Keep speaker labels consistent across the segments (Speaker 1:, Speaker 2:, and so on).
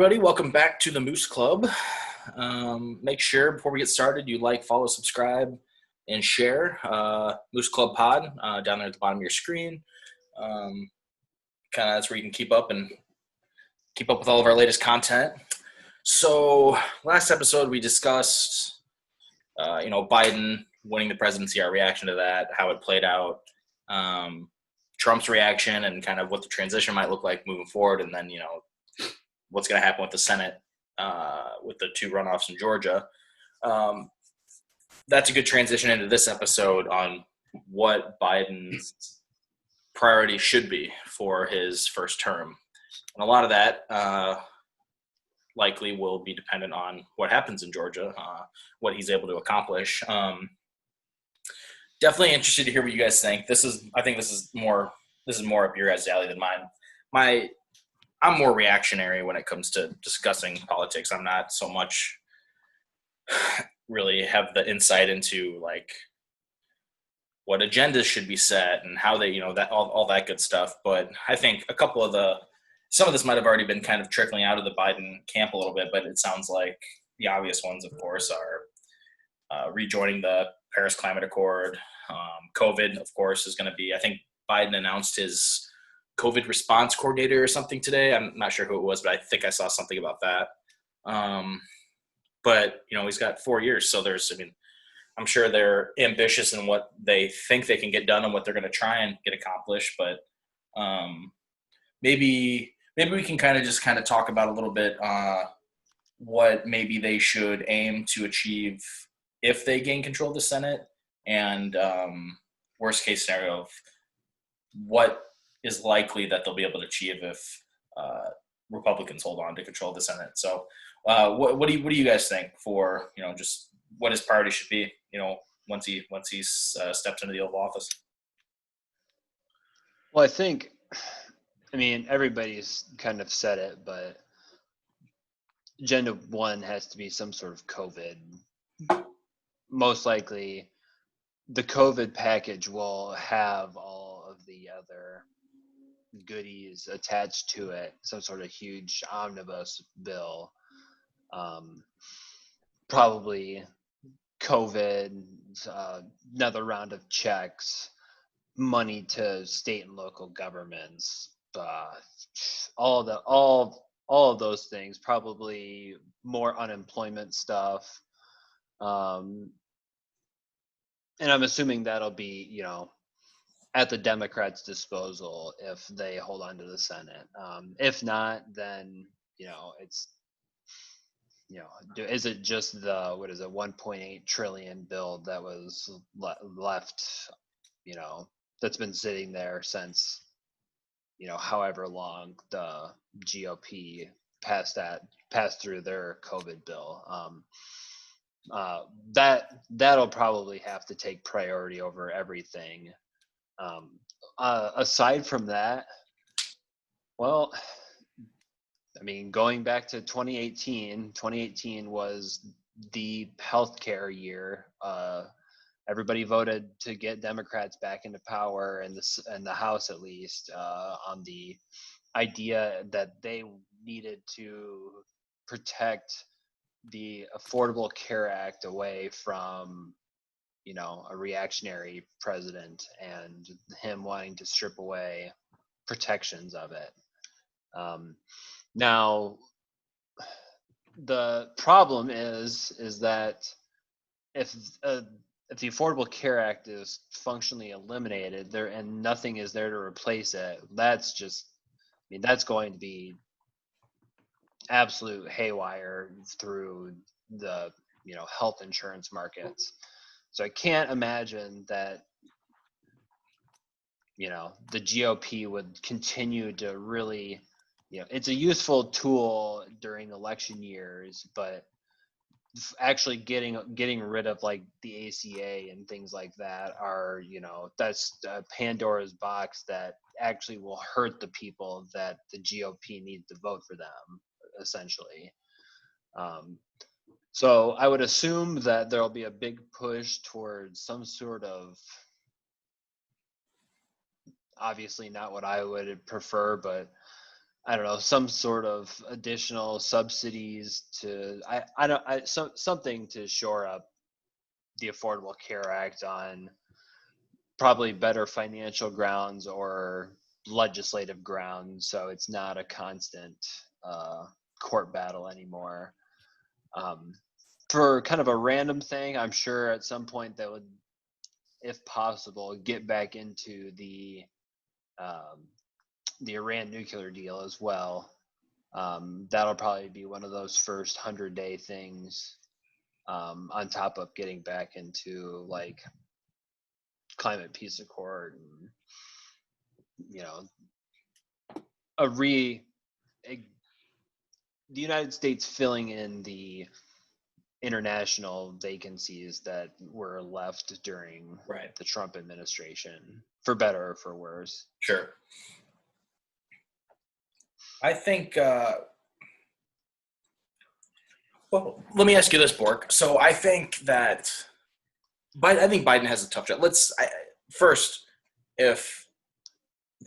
Speaker 1: everybody. Welcome back to the Moose Club. Make sure before we get started, you like, follow, subscribe, and share Moose Club Pod down there at the bottom of your screen. Kind of that's where you can keep up with all of our latest content. So last episode we discussed, Biden winning the presidency, our reaction to that, how it played out, Trump's reaction, and kind of what the transition might look like moving forward, and then what's going to happen with the Senate with the two runoffs in Georgia. That's a good transition into this episode on what Biden's priority should be for his first term. And a lot of that likely will be dependent on what happens in Georgia, what he's able to accomplish. Definitely interested to hear what you guys think. I think this is more up your guys' alley than mine. I'm more reactionary when it comes to discussing politics. I'm not so much really have the insight into like what agendas should be set and how they, that all that good stuff. But I think some of this might have already been kind of trickling out of the Biden camp a little bit, but it sounds like the obvious ones, of course, are rejoining the Paris Climate Accord. COVID, of course, is going to be, I think Biden announced his COVID response coordinator or something today. I'm not sure who it was, but I think I saw something about that. But he's got 4 years. So I'm sure they're ambitious in what they think they can get done and what they're going to try and get accomplished. But maybe we can kind of talk about a little bit what maybe they should aim to achieve if they gain control of the Senate, and worst case scenario of what is likely that they'll be able to achieve if Republicans hold on to control of the Senate. So what do you guys think for, just what his priority should be, once he steps into the Oval Office?
Speaker 2: Well, everybody's kind of said it, but agenda one has to be some sort of COVID. Most likely the COVID package will have all of the other goodies attached to it, some sort of huge omnibus bill, probably COVID, another round of checks, money to state and local governments, all of those things, probably more unemployment stuff, and I'm assuming that'll be at the Democrats' disposal if they hold on to the Senate. If not, then it's is it just the 1.8 trillion bill that was left, that's been sitting there since however long the GOP passed through their COVID bill. That'll probably have to take priority over everything. Aside from that, well, going back to 2018 was the healthcare year. Everybody voted to get Democrats back into power, and the House at least, on the idea that they needed to protect the Affordable Care Act away from a reactionary president and him wanting to strip away protections of it. Now, the problem is that if the Affordable Care Act is functionally eliminated there and nothing is there to replace it, that's going to be absolute haywire through the health insurance markets. So I can't imagine that the GOP would continue to really, it's a useful tool during election years, but actually getting rid of like the ACA and things like that are, that's Pandora's box that actually will hurt the people that the GOP needs to vote for them, essentially. So I would assume that there'll be a big push towards some sort of, obviously not what I would prefer, but I don't know, some sort of additional subsidies to something to shore up the Affordable Care Act on probably better financial grounds or legislative grounds, so it's not a constant court battle anymore. For kind of a random thing, I'm sure at some point that would, if possible, get back into the Iran nuclear deal as well. That'll probably be one of those first 100-day things, on top of getting back into like climate peace accord and the United States filling in the international vacancies that were left during
Speaker 1: Right.
Speaker 2: the Trump administration, for better or for worse.
Speaker 1: Sure. I think. Well, let me ask you this, Bork. So I think that I think Biden has a tough job. First, if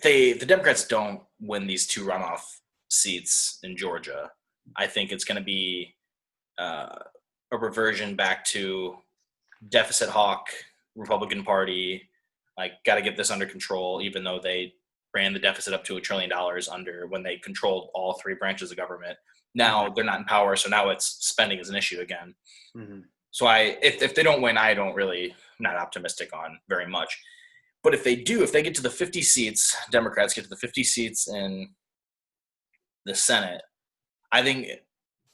Speaker 1: the Democrats don't win these 2 runoff seats in Georgia, I think it's going to be a reversion back to deficit hawk Republican Party. Like, got to get this under control, even though they ran the deficit up to $1 trillion under when they controlled all 3 branches of government. Now they're not in power, so now it's spending is an issue again.
Speaker 2: Mm-hmm.
Speaker 1: So if they don't win, I'm not optimistic on very much. But if they do, if they get to the 50 seats, Democrats get to the 50 seats in the Senate, I think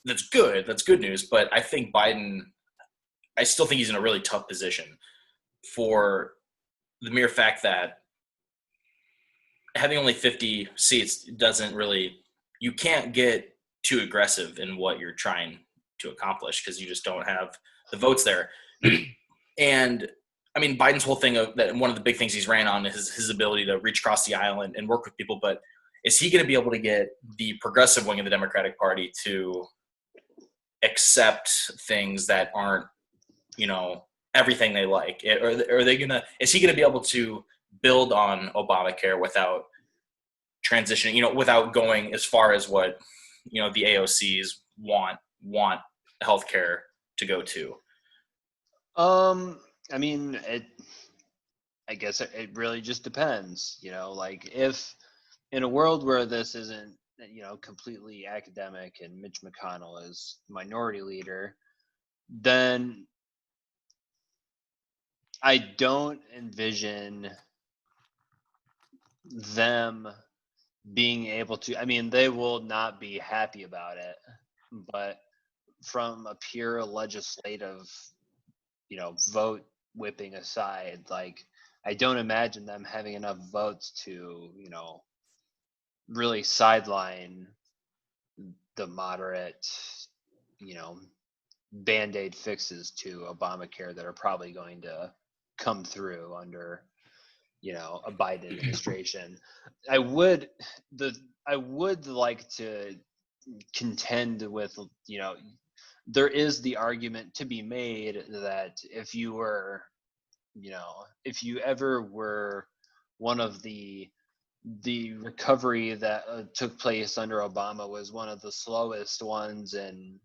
Speaker 1: that's good. That's good news. But I think Biden, I still think he's in a really tough position for the mere fact that having only 50 seats doesn't really, you can't get too aggressive in what you're trying to accomplish because you just don't have the votes there. And I mean, Biden's whole thing of that, one of the big things he's ran on is his ability to reach across the aisle and work with people. But is he going to be able to get the progressive wing of the Democratic Party to accept things that aren't, everything they like? Is he going to be able to build on Obamacare without transitioning, without going as far as what, the AOCs want healthcare to go to?
Speaker 2: I mean, I guess it really just depends, like if in a world where this isn't, completely academic and Mitch McConnell is minority leader, then I don't envision them being able to, I mean, they will not be happy about it, but from a pure legislative, vote whipping aside, like I don't imagine them having enough votes to, really sideline the moderate, band-aid fixes to Obamacare that are probably going to come through under, a Biden administration. I would like to contend with, there is the argument to be made that if you were, if you ever were one of the recovery that took place under Obama was one of the slowest ones in,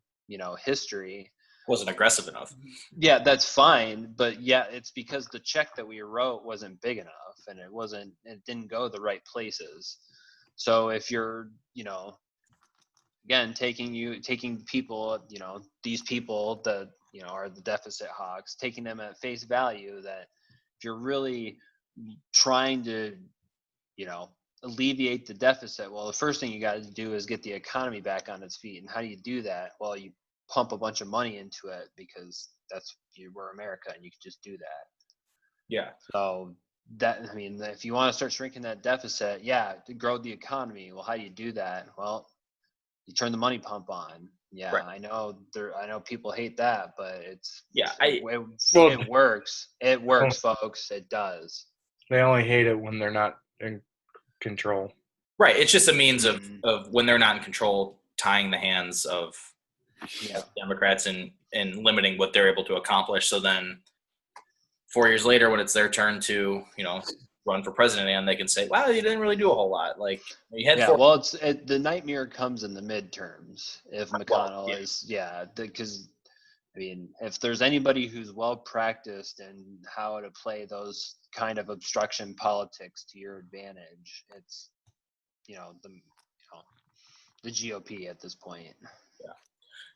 Speaker 2: history.
Speaker 1: Wasn't aggressive enough.
Speaker 2: Yeah, that's fine. But yeah, it's because the check that we wrote wasn't big enough and it didn't go the right places. So if you're, again, taking people, these people that, are the deficit hawks, taking them at face value, that if you're really trying to, alleviate the deficit, well, the first thing you got to do is get the economy back on its feet. And how do you do that? Well, you pump a bunch of money into it because we're America and you can just do that.
Speaker 1: Yeah.
Speaker 2: So if you want to start shrinking that deficit, to grow the economy, well, how do you do that? Well, you turn the money pump on. Yeah, right. I know people hate that, but it works. It works, folks. It does.
Speaker 3: They only hate it when they're not in control.
Speaker 1: Right. It's just a means of when they're not in control, tying the hands of Democrats and limiting what they're able to accomplish. So then 4 years later, when it's their turn to, run for president and they can say, wow, you didn't really do a whole lot. Like, you had
Speaker 2: Yeah,
Speaker 1: four.
Speaker 2: well, the nightmare comes in the midterms if McConnell
Speaker 1: yeah.
Speaker 2: is, because I mean, if there's anybody who's well practiced in how to play those kind of obstruction politics to your advantage, it's the GOP at this point.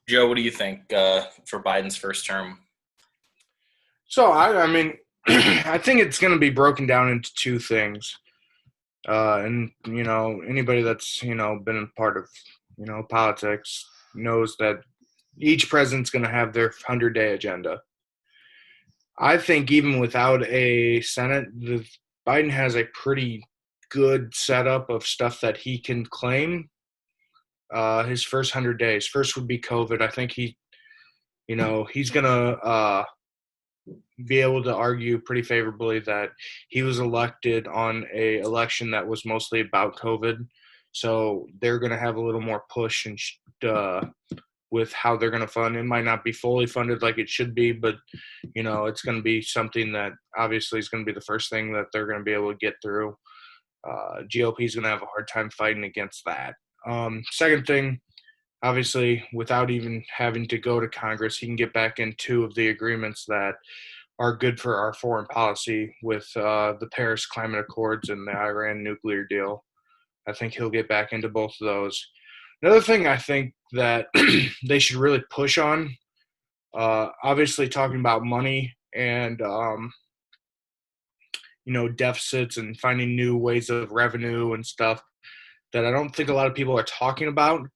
Speaker 1: Joe, what do you think for Biden's first term?
Speaker 3: So I mean, I think it's going to be broken down into two things. And anybody that's been a part of politics knows that each president's going to have their 100-day agenda. I think even without a Senate, Biden has a pretty good setup of stuff that he can claim. His first 100 days. First would be COVID. I think he's gonna be able to argue pretty favorably that he was elected on a election that was mostly about COVID. So they're gonna have a little more push and with how they're going to fund. It might not be fully funded like it should be, but it's going to be something that obviously is going to be the first thing that they're going to be able to get through. GOP is going to have a hard time fighting against that. Second thing, obviously, without even having to go to Congress, he can get back in two of the agreements that are good for our foreign policy with the Paris Climate Accords and the Iran nuclear deal. I think he'll get back into both of those. Another thing I think that they should really push on, obviously talking about money and, deficits and finding new ways of revenue and stuff that I don't think a lot of people are talking about.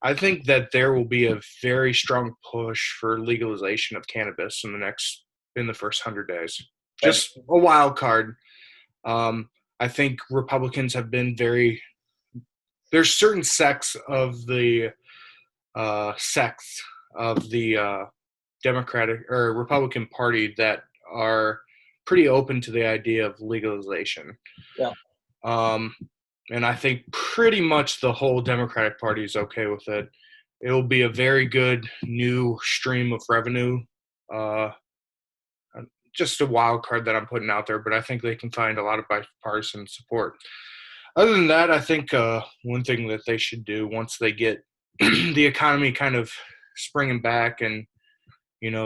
Speaker 3: I think that there will be a very strong push for legalization of cannabis in the first 100 days. Just a wild card. I think Republicans have been there's certain sects of the Democratic or Republican Party that are pretty open to the idea of legalization.
Speaker 1: Yeah.
Speaker 3: And I think pretty much the whole Democratic Party is okay with it. It will be a very good new stream of revenue. Just a wild card that I'm putting out there, but I think they can find a lot of bipartisan support. Other than that, I think one thing that they should do once they get the economy kind of springing back and,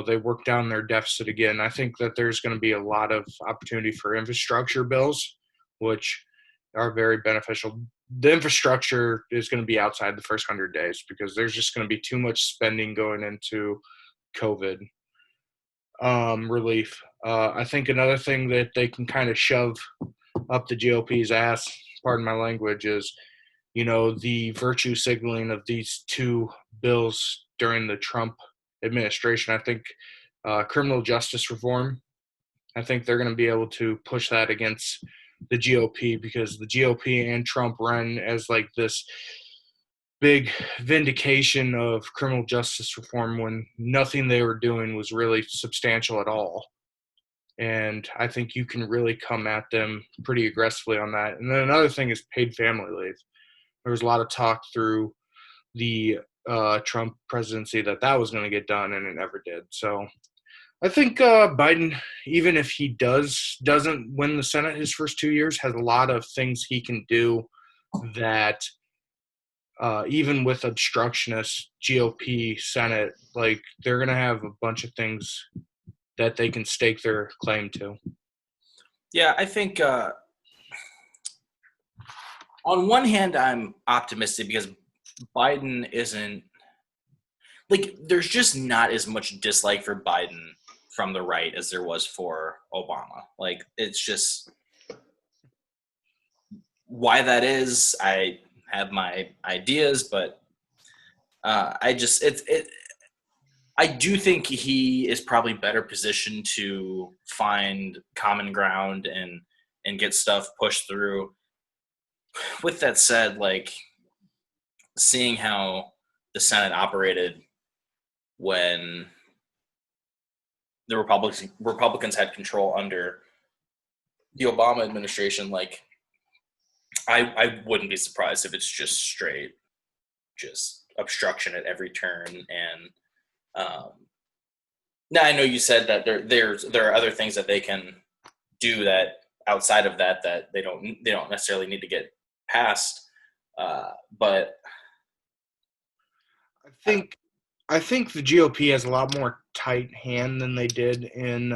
Speaker 3: they work down their deficit again, I think that there's going to be a lot of opportunity for infrastructure bills, which are very beneficial. The infrastructure is going to be outside the first 100 days because there's just going to be too much spending going into COVID relief. I think another thing that they can kind of shove up the GOP's ass, pardon my language, is, the virtue signaling of these two bills during the Trump administration. I think criminal justice reform, I think they're going to be able to push that against the GOP because the GOP and Trump run as like this big vindication of criminal justice reform when nothing they were doing was really substantial at all. And I think you can really come at them pretty aggressively on that. And then another thing is paid family leave. There was a lot of talk through the Trump presidency that was going to get done, and it never did. So I think Biden, even if he doesn't win the Senate his first 2 years, has a lot of things he can do that even with obstructionist GOP Senate, like they're going to have a bunch of things that they can stake their claim to.
Speaker 1: Yeah, I think on one hand, I'm optimistic because Biden isn't there's just not as much dislike for Biden from the right as there was for Obama. Like, it's just why that is. I have my ideas, but I do think he is probably better positioned to find common ground and get stuff pushed through. With that said, seeing how the Senate operated when the Republicans had control under the Obama administration, I wouldn't be surprised if it's just straight obstruction at every turn. And now I know you said that there are other things that they can do that outside of that they don't necessarily need to get passed. But
Speaker 3: I think the GOP has a lot more tight hand than they did in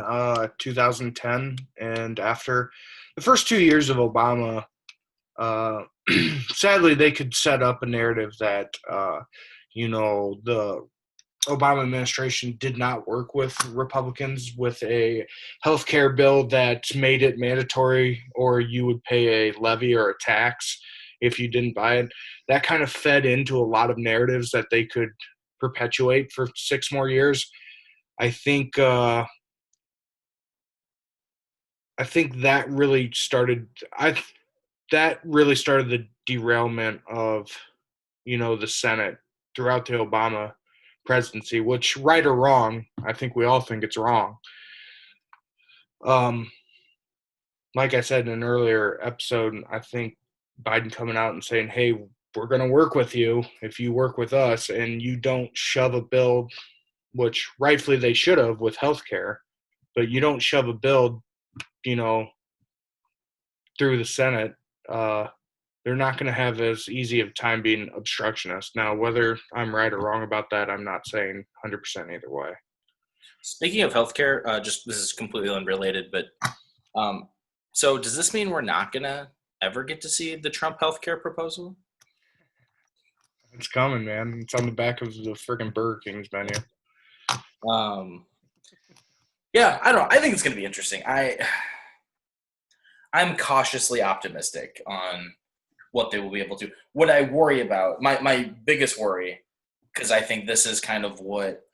Speaker 3: 2010 and after. The first 2 years of Obama, sadly, they could set up a narrative that the Obama administration did not work with Republicans with a health care bill that made it mandatory, or you would pay a levy or a tax if you didn't buy it. That kind of fed into a lot of narratives that they could perpetuate for 6 more years. I think that really started. That really started the derailment of the Senate throughout the Obama presidency, which, right or wrong, I think we all think it's wrong. Like I said in an earlier episode, I think Biden coming out and saying, hey, we're going to work with you if you work with us, and you don't shove a bill, which rightfully they should have with healthcare, but you don't shove a bill, through the Senate. They're not going to have as easy of time being obstructionist. Now, whether I'm right or wrong about that, I'm not saying 100% either way.
Speaker 1: Speaking of healthcare, just this is completely unrelated, but so does this mean we're not gonna ever get to see the Trump healthcare proposal?
Speaker 3: It's coming, man. It's on the back of the freaking Burger King's menu.
Speaker 1: Yeah, I don't know. I think it's gonna be interesting. I'm cautiously optimistic on what they will be able to. What I worry about, my biggest worry, because I think this is kind of what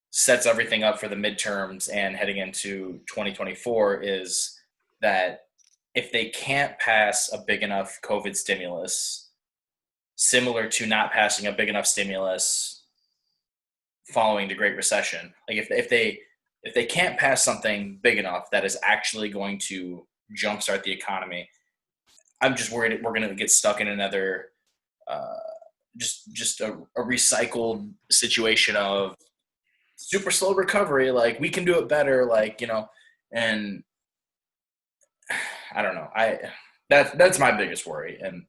Speaker 1: sets everything up for the midterms and heading into 2024, is that if they can't pass a big enough COVID stimulus, similar to not passing a big enough stimulus following the Great Recession, like if they can't pass something big enough that is actually going to jumpstart the economy, I'm just worried we're going to get stuck in another just a recycled situation of super slow recovery. Like, we can do it better, and I don't know. That's my biggest worry, and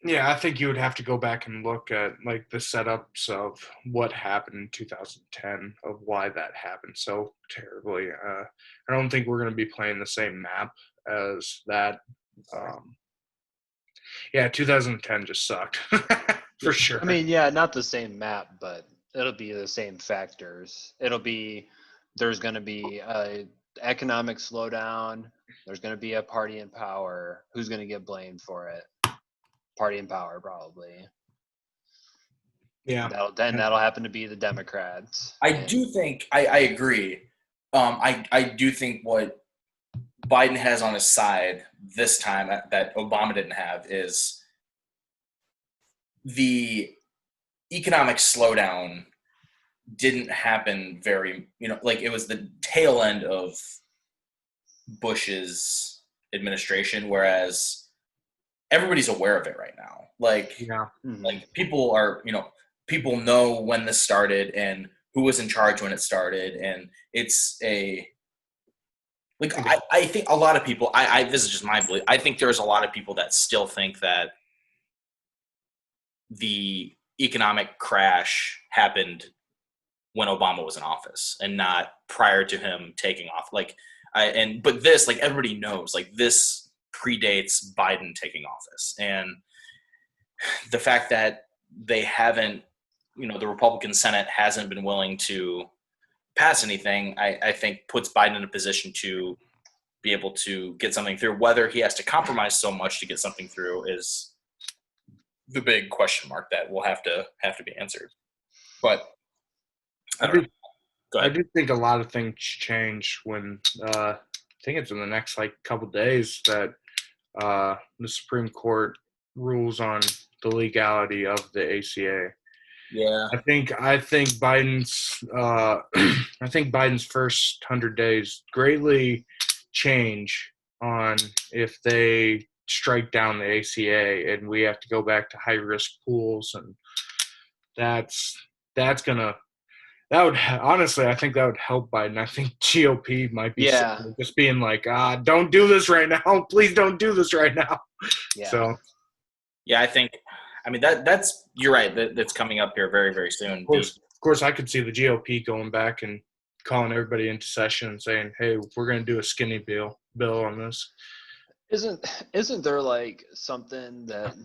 Speaker 3: Yeah, I think you would have to go back and look at like the setups of what happened in 2010, of why that happened so terribly. I don't think we're going to be playing the same map as that. Yeah, 2010 just sucked for sure.
Speaker 2: I mean, yeah, not the same map, but it'll be the same factors. There's going to be a economic slowdown. There's going to be a party in power. Who's going to get blamed for it? Party in power, probably.
Speaker 3: Yeah.
Speaker 2: That'll happen to be the Democrats.
Speaker 1: I do think I agree. I do think what Biden has on his side this time that Obama didn't have is the economic slowdown didn't happen very, it was the tail end of Bush's administration, whereas everybody's aware of it right now. Like people know when this started and who was in charge when it started, and it's I think a lot of people, this is just my belief, I think there's a lot of people that still think that the economic crash happened when Obama was in office and not prior to him taking off. But this, everybody knows, this predates Biden taking office. And the fact that they haven't, the Republican Senate hasn't been willing to pass anything, I think puts Biden in a position to be able to get something through. Whether he has to compromise so much to get something through is the big question mark that will have to be answered. But I
Speaker 3: do think a lot of things change when I think it's in the next couple days that the Supreme Court rules on the legality of the ACA.
Speaker 1: Yeah,
Speaker 3: I think Biden's I think Biden's first 100 days greatly change on if they strike down the ACA and we have to go back to high risk pools, and that's gonna That would honestly, I think that would help Biden. I think GOP might be
Speaker 2: Yeah.
Speaker 3: just being like, don't do this right now. Please don't do this right now.
Speaker 2: Yeah.
Speaker 3: So,
Speaker 1: Yeah, I mean, that's you're right. That's coming up here very, very soon.
Speaker 3: of course, I could see the GOP going back and calling everybody into session and saying, hey, we're going to do a skinny bill on this.
Speaker 2: Isn't there like something that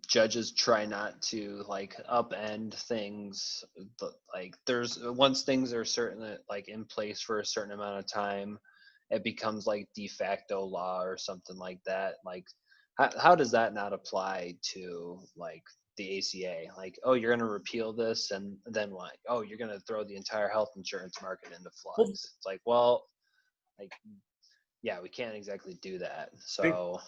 Speaker 2: judges try not to like upend things, but like there's once things are certain like in place for a certain amount of time, it becomes like de facto law or something like that. Like how does that not apply to like the ACA? Like, oh, you're going to repeal this and then what? Oh, you're going to throw the entire health insurance market into flux. It's like, well, like, yeah, we can't exactly do that. So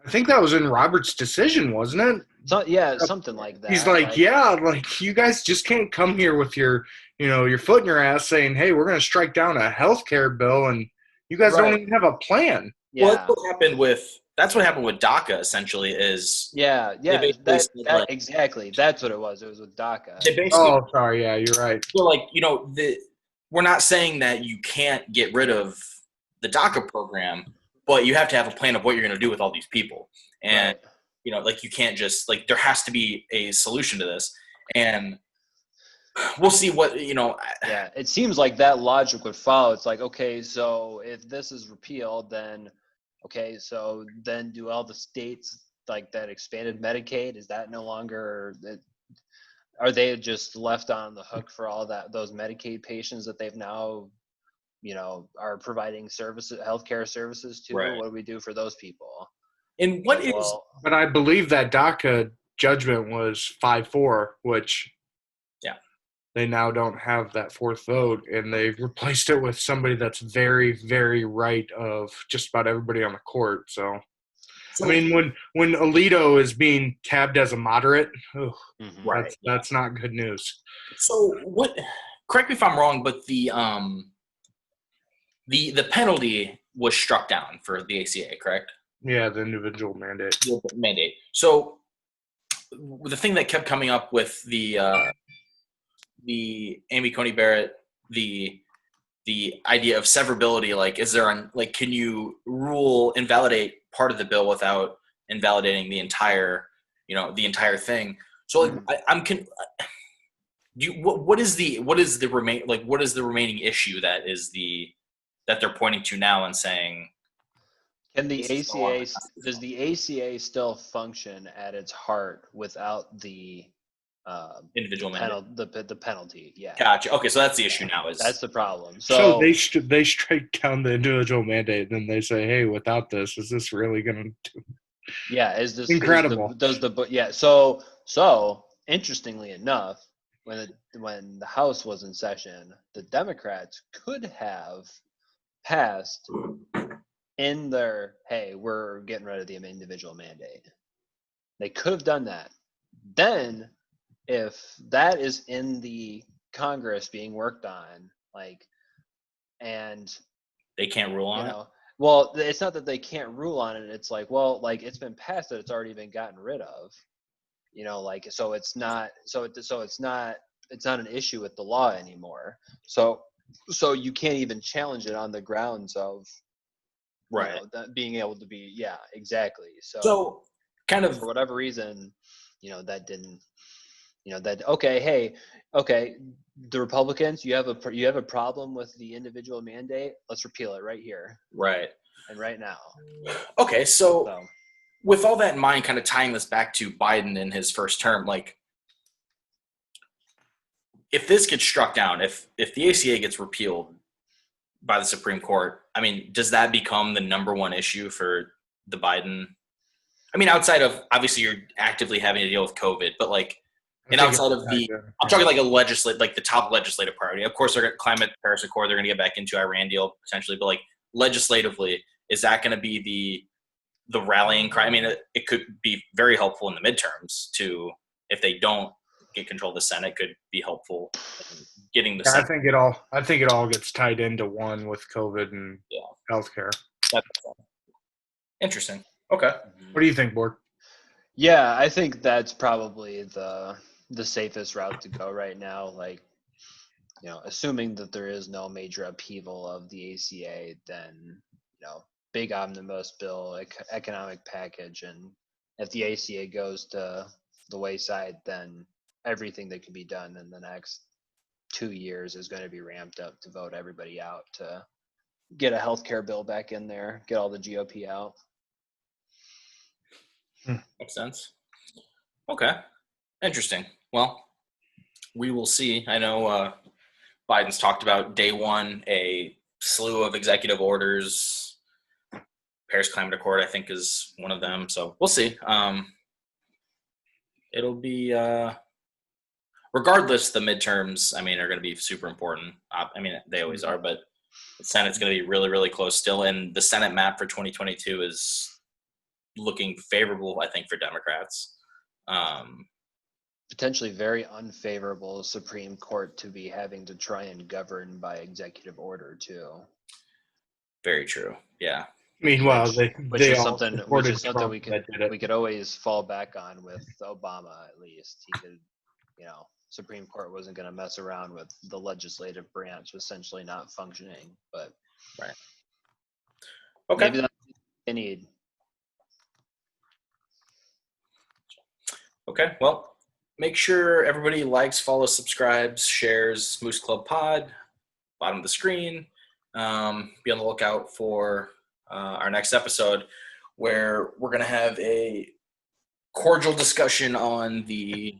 Speaker 3: I think that was in Robert's decision, wasn't it?
Speaker 2: so yeah, something like that.
Speaker 3: He's like, yeah, like you guys just can't come here with your foot in your ass saying, hey, we're going to strike down a healthcare bill, and you guys don't even have a plan.
Speaker 2: Yeah.
Speaker 1: Well, that's what happened with DACA. Essentially, is
Speaker 2: exactly. That's what it was. It was with DACA.
Speaker 3: Oh, sorry. Yeah, you're right.
Speaker 1: So, like, we're not saying that you can't get rid of the DACA program, but you have to have a plan of what you're going to do with all these people. And, like, you can't just, like, there has to be a solution to this. And we'll see what,
Speaker 2: Yeah, it seems like that logic would follow. It's like, okay, so if this is repealed, then, okay, so then do all the states, like, that expanded Medicaid, is that no longer – are they just left on the hook for all those Medicaid patients that they've now – are providing healthcare services to?
Speaker 1: Right.
Speaker 2: What do we do for those people?
Speaker 1: And
Speaker 3: but I believe that DACA judgment was 5-4, which they now don't have that fourth vote, and they've replaced it with somebody that's very, very right of just about everybody on the court. So I mean, when Alito is being tabbed as a moderate,
Speaker 1: right,
Speaker 3: that's not good news.
Speaker 1: So correct me if I'm wrong, but the penalty was struck down for the ACA, correct?
Speaker 3: Yeah, the individual mandate.
Speaker 1: So the thing that kept coming up with the Amy Coney Barrett, the idea of severability, like, can you invalidate part of the bill without invalidating the entire thing? So what is the remaining issue that they're pointing to now and saying,
Speaker 2: can the ACA does the ACA still function at its heart without the
Speaker 1: individual mandate?
Speaker 2: The penalty? Yeah.
Speaker 1: Gotcha. Okay, so that's the issue now.
Speaker 2: That's the problem.
Speaker 3: So they strike down the individual mandate, and then they say, "Hey, without this, is this really going to do?"
Speaker 2: Yeah, is this
Speaker 3: incredible?
Speaker 2: So interestingly enough, when the House was in session, the Democrats could have passed in their, hey, we're getting rid of the individual mandate. They could have done that. Then, if that is in the Congress being worked on, and
Speaker 1: they can't rule on it.
Speaker 2: Well, it's not that they can't rule on it. It's like, well, like, it's been passed that it's already been gotten rid of. So it's not an issue with the law anymore. So you can't even challenge it on the grounds of that being able to be, exactly.
Speaker 1: So kind of
Speaker 2: for whatever reason, that didn't, okay, the Republicans, you have a problem with the individual mandate, let's repeal it right here.
Speaker 1: Right.
Speaker 2: And right now.
Speaker 1: Okay, so with all that in mind, kind of tying this back to Biden in his first term, like, if this gets struck down, if the ACA gets repealed by the Supreme Court, I mean, does that become the number one issue for the Biden? I mean, outside of, obviously, you're actively having to deal with COVID, but I'm talking like the top legislative priority. Of course, they're going to climate Paris Accord. They're going to get back into Iran deal potentially, but legislatively, is that going to be the rallying cry? I mean, it could be very helpful in the midterms too. If they don't get control of the Senate, could be helpful in getting the Senate.
Speaker 3: I think it all gets tied into one with COVID and healthcare.
Speaker 1: That's interesting. Okay.
Speaker 3: What do you think, Borg?
Speaker 2: Yeah, I think that's probably the safest route to go right now. assuming that there is no major upheaval of the ACA, then, big omnibus bill, economic package. And if the ACA goes to the wayside, then everything that can be done in the next 2 years is going to be ramped up to vote everybody out, to get a healthcare bill back in there, get all the GOP out.
Speaker 1: Makes sense. Okay. Interesting. Well, we will see. I know Biden's talked about day one, a slew of executive orders. Paris Climate Accord, I think, is one of them. So we'll see. It'll be, regardless, the midterms, are going to be super important. They always are, but the Senate's going to be really, really close still. And the Senate map for 2022 is looking favorable, I think, for Democrats.
Speaker 2: Potentially very unfavorable Supreme Court to be having to try and govern by executive order too.
Speaker 1: Very true. Yeah.
Speaker 3: Meanwhile,
Speaker 2: which is something we could always fall back on with Obama. At least he could, Supreme Court wasn't going to mess around with the legislative branch essentially not functioning. But
Speaker 1: right. Okay.
Speaker 2: Maybe that's what they need.
Speaker 1: Okay. Well, make sure everybody likes, follows, subscribes, shares Moose Club Pod, bottom of the screen. Be on the lookout for our next episode, where we're going to have a cordial discussion on the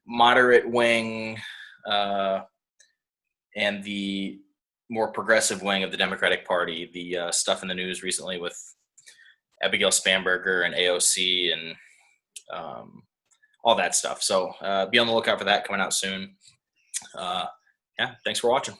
Speaker 1: moderate wing and the more progressive wing of the Democratic Party. The stuff in the news recently with Abigail Spanberger and AOC and all that stuff. So be on the lookout for that coming out soon. Thanks for watching.